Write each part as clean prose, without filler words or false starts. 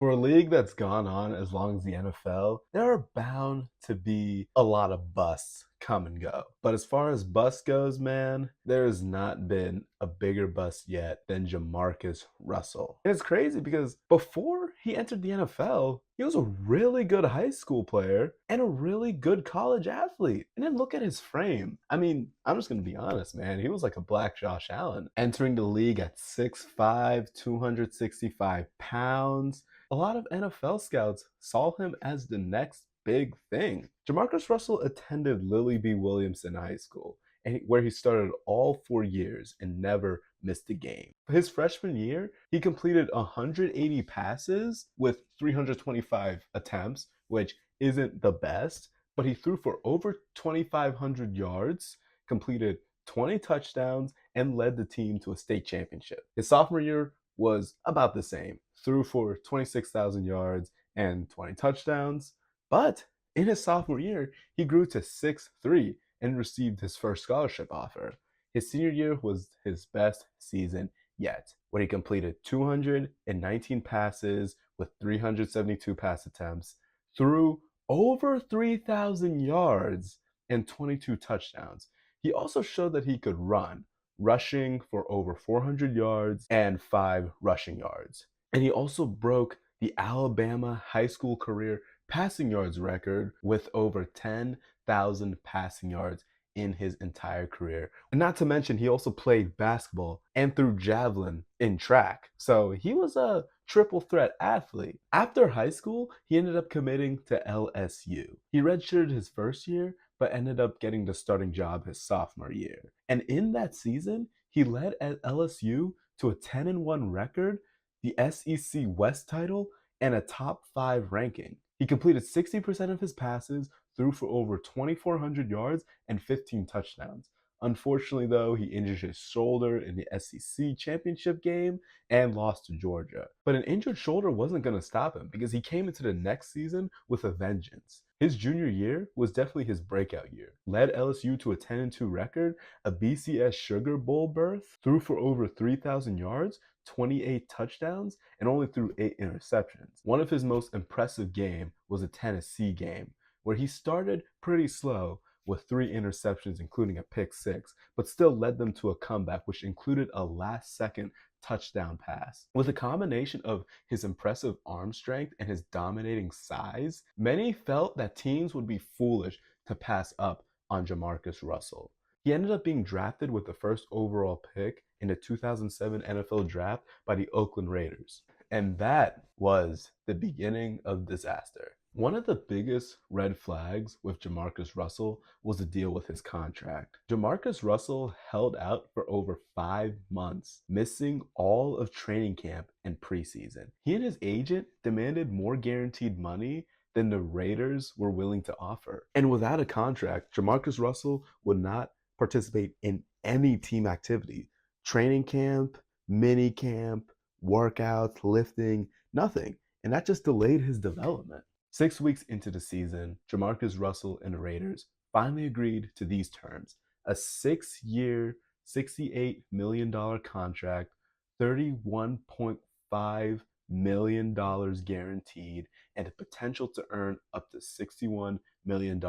For a league that's gone on as long as the NFL, there are bound to be a lot of busts come and go. But as far as bust goes, man, there has not been a bigger bust yet than JaMarcus Russell. And it's crazy because before he entered the NFL, he was a really good high school player and a really good college athlete. And then look at his frame. I mean, I'm just going to be honest, man. He was like a black Josh Allen, entering the league at 6'5", 265 pounds. A lot of NFL scouts saw him as the next big thing. JaMarcus Russell attended Lily B. Williamson High School, where he started all 4 years and never missed a game. His freshman year, he completed 180 passes with 325 attempts, which isn't the best, but he threw for over 2,500 yards, completed 20 touchdowns, and led the team to a state championship. His sophomore year was about the same, threw for 26,000 yards and 20 touchdowns. But in his sophomore year, he grew to 6'3" and received his first scholarship offer. His senior year was his best season yet, where he completed 219 passes with 372 pass attempts, threw over 3,000 yards and 22 touchdowns. He also showed that he could run, rushing for over 400 yards and 5 rushing yards. And he also broke the Alabama high school career passing yards record with over 10,000 passing yards in his entire career. And not to mention, he also played basketball and threw javelin in track. So he was a triple threat athlete. After high school, he ended up committing to LSU. He redshirted his first year, but ended up getting the starting job his sophomore year. And in that season, he led at LSU to a 10-1 record, the SEC West title, and a top 5 ranking. He completed 60% of his passes, threw for over 2,400 yards and 15 touchdowns. Unfortunately, though, he injured his shoulder in the SEC championship game and lost to Georgia. But an injured shoulder wasn't going to stop him because he came into the next season with a vengeance. His junior year was definitely his breakout year. Led LSU to a 10-2 record, a BCS Sugar Bowl berth, threw for over 3,000 yards, 28 touchdowns, and only threw 8 interceptions. One of his most impressive games was a Tennessee game, where he started pretty slow with 3 interceptions, including a pick 6, but still led them to a comeback, which included a last-second touchdown pass. With a combination of his impressive arm strength and his dominating size, many felt that teams would be foolish to pass up on JaMarcus Russell. He ended up being drafted with the first overall pick in the 2007 NFL Draft by the Oakland Raiders. And that was the beginning of disaster. One of the biggest red flags with JaMarcus Russell was the deal with his contract. JaMarcus Russell held out for over 5 months, missing all of training camp and preseason. He and his agent demanded more guaranteed money than the Raiders were willing to offer. And without a contract, JaMarcus Russell would not participate in any team activity. Training camp, mini camp, workouts, lifting, nothing. And that just delayed his development. 6 weeks into the season, JaMarcus Russell and the Raiders finally agreed to these terms: a 6-year, $68 million contract, $31.5 million guaranteed, and the potential to earn up to $61 million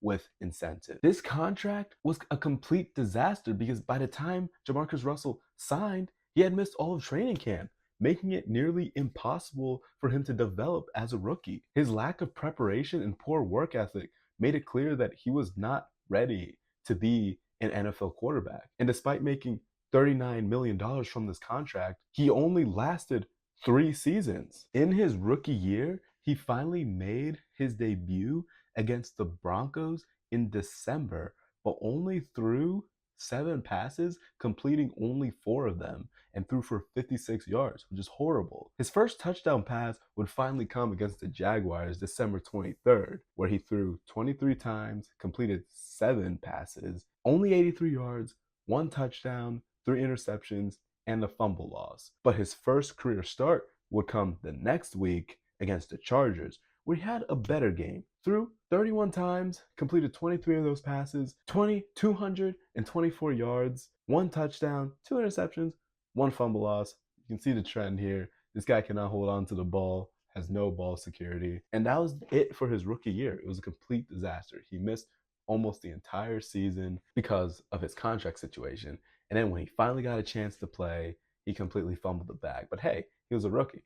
with incentive. This contract was a complete disaster because by the time JaMarcus Russell signed, he had missed all of training camp, making it nearly impossible for him to develop as a rookie. His lack of preparation and poor work ethic made it clear that he was not ready to be an NFL quarterback. And despite making $39 million from this contract, he only lasted 3 seasons. In his rookie year, he finally made his debut against the Broncos in December, but only threw 7 passes, completing only 4 of them, and threw for 56 yards, which is horrible. His first touchdown pass would finally come against the Jaguars December 23rd, where he threw 23 times, completed 7 passes, only 83 yards, 1 touchdown, 3 interceptions, and a fumble loss. But his first career start would come the next week against the Chargers, where he had a better game. Threw 31 times, completed 23 of those passes, 224 yards, 1 touchdown, 2 interceptions, 1 fumble loss. You can see the trend here. This guy cannot hold on to the ball has no ball security. And that was it for his rookie year. It was a complete disaster. He missed almost the entire season because of his contract situation. And then when he finally got a chance to play, he completely fumbled the bag. But hey, he was a rookie.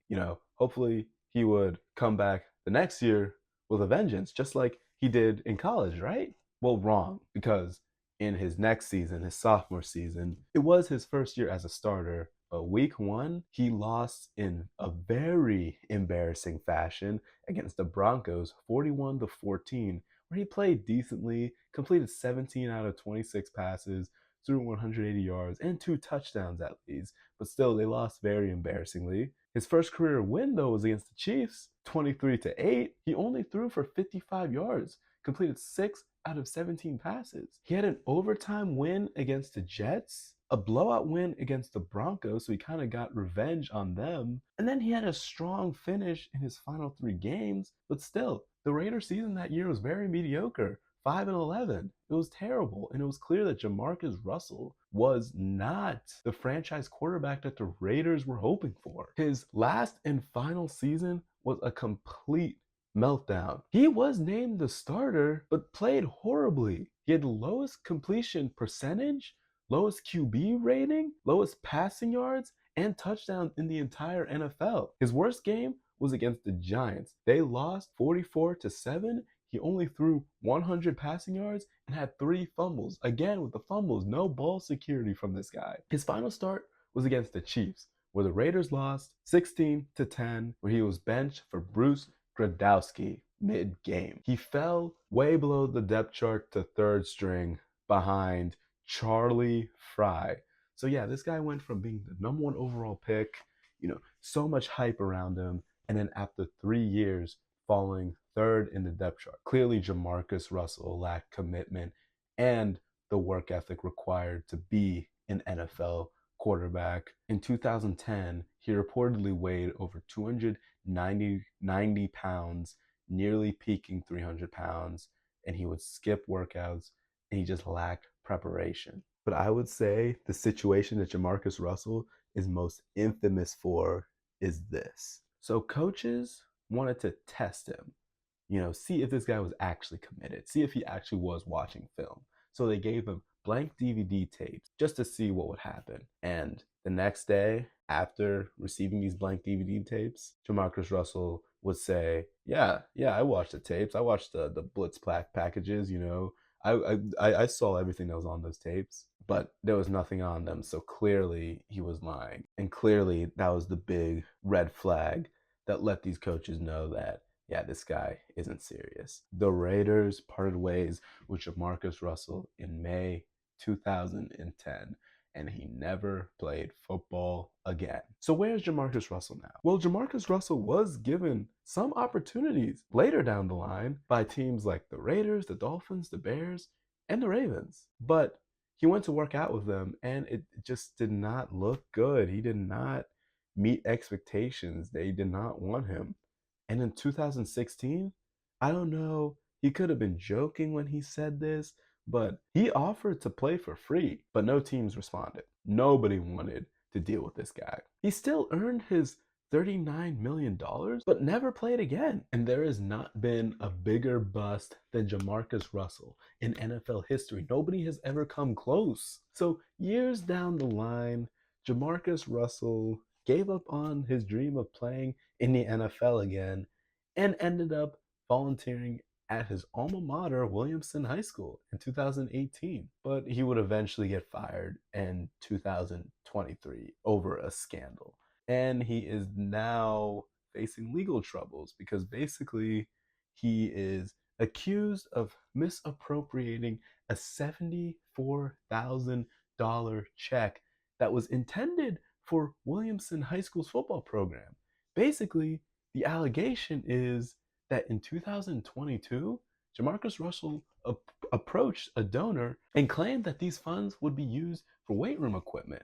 Hopefully he would come back the next year with a vengeance, just like he did in college, right? Well, wrong, because in his next season, his sophomore season, it was his first year as a starter. But week one, he lost in a very embarrassing fashion against the Broncos, 41-14, where he played decently, completed 17 out of 26 passes, threw 180 yards, and 2 touchdowns at least. But still, they lost very embarrassingly. His first career win, though, was against the Chiefs, 23-8. He only threw for 55 yards, completed 6 out of 17 passes. He had an overtime win against the Jets, a blowout win against the Broncos, so he kind of got revenge on them. And then he had a strong finish in his final 3 games, but still, the Raiders season that year was very mediocre. 5-11. It was terrible, and it was clear that JaMarcus Russell was not the franchise quarterback that the Raiders were hoping for. His last and final season was a complete meltdown. He was named the starter, but played horribly. He had the lowest completion percentage, lowest QB rating, lowest passing yards, and touchdowns in the entire NFL. His worst game was against the Giants. They lost 44-7. He only threw 100 passing yards and had 3 fumbles. Again, with the fumbles, no ball security from this guy. His final start was against the Chiefs, where the Raiders lost 16-10, where he was benched for Bruce Gradowski mid-game. He fell way below the depth chart to 3rd string behind Charlie Fry. So yeah, this guy went from being the number 1 overall pick, so much hype around him, and then after 3 years, falling 3rd in the depth chart. Clearly, JaMarcus Russell lacked commitment and the work ethic required to be an NFL quarterback. In 2010, he reportedly weighed over 290 pounds, nearly peaking 300 pounds, and he would skip workouts, and he just lacked preparation. But I would say the situation that JaMarcus Russell is most infamous for is this. So coaches wanted to test him, see if this guy was actually committed, see if he actually was watching film. So they gave him blank DVD tapes just to see what would happen. And the next day, after receiving these blank DVD tapes, JaMarcus Russell would say, yeah, I watched the tapes. I watched the blitz packages, I saw everything that was on those tapes, but there was nothing on them. So clearly he was lying. And clearly that was the big red flag that let these coaches know that, yeah, this guy isn't serious. The Raiders parted ways with JaMarcus Russell in May 2010, and he never played football again. So where's JaMarcus Russell now? Well, JaMarcus Russell was given some opportunities later down the line by teams like the Raiders, the Dolphins, the Bears, and the Ravens. But he went to work out with them, and it just did not look good. He did not meet expectations. They did not want him. And in 2016, I don't know, he could have been joking when he said this, but he offered to play for free, but no teams responded. Nobody wanted to deal with this guy. He still earned his $39 million, but never played again. And there has not been a bigger bust than JaMarcus Russell in NFL history. Nobody has ever come close. So years down the line, JaMarcus Russell gave up on his dream of playing in the NFL again and ended up volunteering at his alma mater, Williamson High School, in 2018. But he would eventually get fired in 2023 over a scandal. And he is now facing legal troubles because basically he is accused of misappropriating a $74,000 check that was intended for Williamson High School's football program. Basically, the allegation is that in 2022, JaMarcus Russell approached a donor and claimed that these funds would be used for weight room equipment.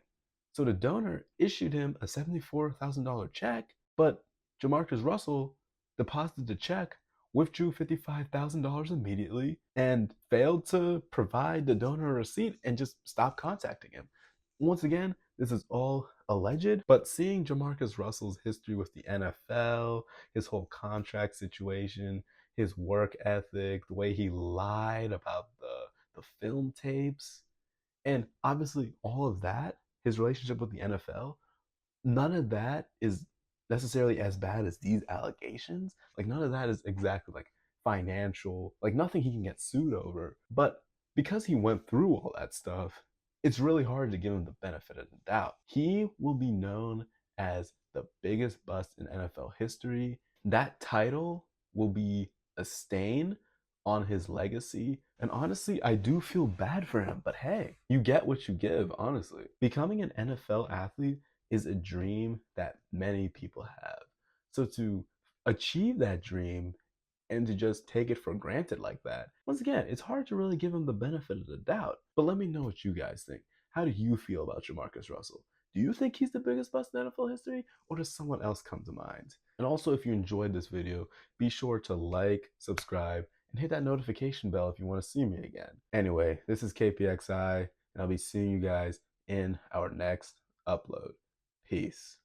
So the donor issued him a $74,000 check, but JaMarcus Russell deposited the check, withdrew $55,000 immediately, and failed to provide the donor a receipt and just stopped contacting him. Once again, this is all alleged, but seeing JaMarcus Russell's history with the NFL, his whole contract situation, his work ethic, the way he lied about the film tapes, and obviously all of that, his relationship with the NFL, none of that is necessarily as bad as these allegations. Like none of that is exactly like financial, like nothing he can get sued over. But because he went through all that stuff, it's really hard to give him the benefit of the doubt. He will be known as the biggest bust in NFL history. That title will be a stain on his legacy. And honestly, I do feel bad for him, but hey, you get what you give, honestly. Becoming an NFL athlete is a dream that many people have. So to achieve that dream and to just take it for granted like that, once again, it's hard to really give him the benefit of the doubt. But let me know what you guys think. How do you feel about JaMarcus Russell? Do you think he's the biggest bust in NFL history, or does someone else come to mind? And also, if you enjoyed this video, be sure to like, subscribe, and hit that notification bell if you want to see me again. Anyway, this is KPXI, and I'll be seeing you guys in our next upload. Peace.